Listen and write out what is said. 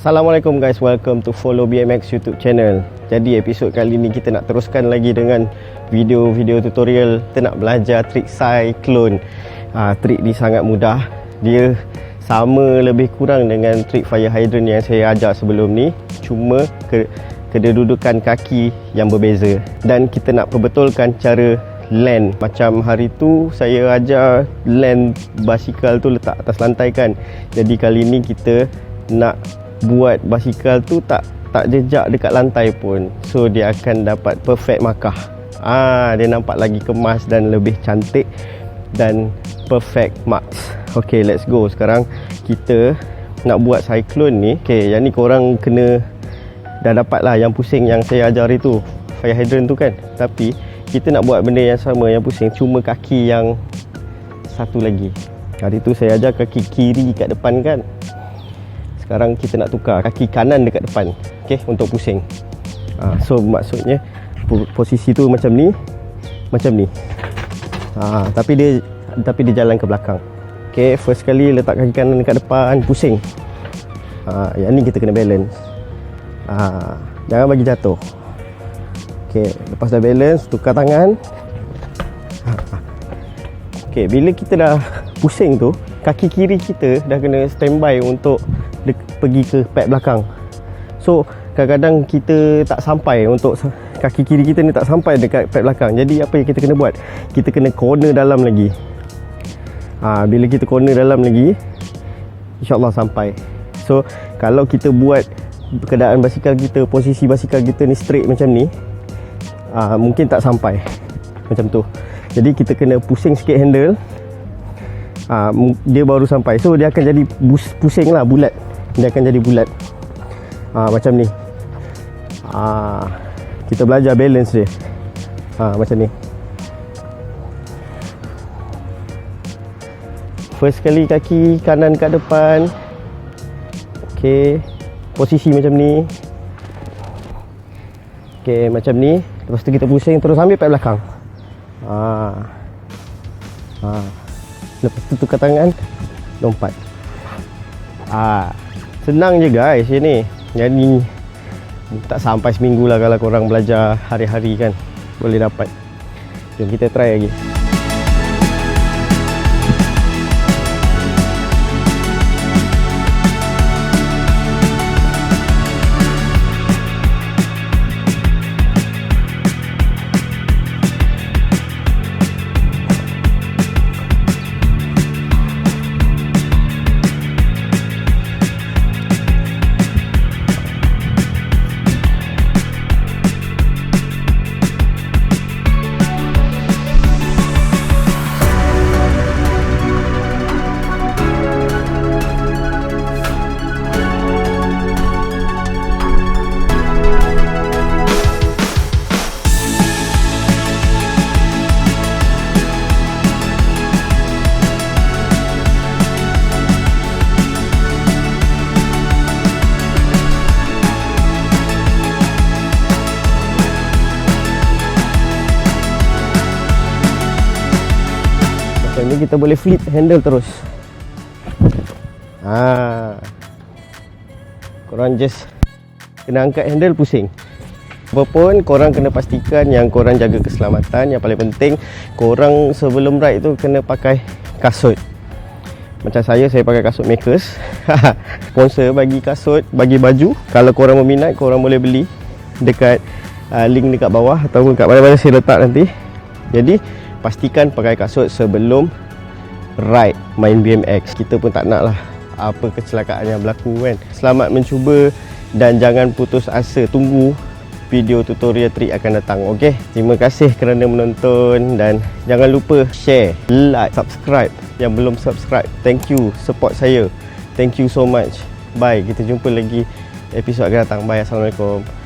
Assalamualaikum guys, welcome to Follow BMX YouTube channel. Jadi episod kali ni kita nak teruskan lagi dengan video-video tutorial. Kita nak belajar trik cyclone. Trik ni sangat mudah. Dia sama lebih kurang dengan trik fire hydrant yang saya ajar sebelum ni, cuma kedudukan kaki yang berbeza. Dan kita nak perbetulkan cara land. Macam hari tu saya ajar land basikal tu letak atas lantai kan. Jadi kali ni kita nak buat basikal tu tak jejak dekat lantai pun. So dia akan dapat perfect markah. Dia nampak lagi kemas dan lebih cantik dan perfect marks. Okay, let's go. Sekarang kita nak buat cyclone ni. Okay, yang ni korang kena dah dapat lah yang pusing yang saya ajar itu, fire hydrant tu kan. Tapi kita nak buat benda yang sama, yang pusing, cuma kaki yang satu lagi. Hari tu saya ajar kaki kiri kat depan kan. Sekarang kita nak tukar kaki kanan dekat depan, okay, untuk pusing. So maksudnya posisi tu macam ni, macam ni. Tapi dia jalan ke belakang. Okay, first kali letak kaki kanan dekat depan, pusing. Yang ni kita kena balance. Jangan bagi jatuh. Okay, lepas dah balance, tukar tangan. Okay, bila kita dah pusing tu, kaki kiri kita dah kena standby untuk pergi ke pad belakang. So kadang-kadang kita tak sampai, untuk kaki kiri kita ni tak sampai dekat pad belakang. Jadi apa yang kita kena buat? Kita kena corner dalam lagi. Bila kita corner dalam lagi, InsyaAllah sampai. So kalau kita buat keadaan basikal kita, posisi basikal kita ni straight macam ni, mungkin tak sampai macam tu. Jadi kita kena pusing sikit handle, dia baru sampai. So dia akan jadi pusing lah, bulat. Dia akan jadi bulat, macam ni. Kita belajar balance dia, macam ni. First kali kaki kanan kat depan. Okay, posisi macam ni. Okay, macam ni. Lepas tu kita pusing terus ambil pad belakang. Lepas tu tukar tangan, lompat. Senang je guys je ni. Yang ni tak sampai seminggu lah kalau korang belajar hari-hari kan, boleh dapat. Jom kita try lagi. Ni kita boleh flip handle terus. Korang just kena angkat handle, pusing. Apapun korang kena pastikan yang korang jaga keselamatan. Yang paling penting korang sebelum ride tu kena pakai kasut. Macam saya pakai kasut Makers. Sponsor bagi kasut, bagi baju. Kalau korang berminat, korang boleh beli dekat link dekat bawah ataupun kat mana-mana saya letak nanti. Jadi pastikan pakai kasut sebelum ride main BMX. Kita pun tak nak lah apa kecelakaan yang berlaku kan. Selamat mencuba dan jangan putus asa. Tunggu video tutorial trik akan datang. Okay, terima kasih kerana menonton dan jangan lupa share, like, subscribe yang belum subscribe. Thank you support saya. Thank you so much. Bye, kita jumpa lagi episod akan datang. Bye, Assalamualaikum.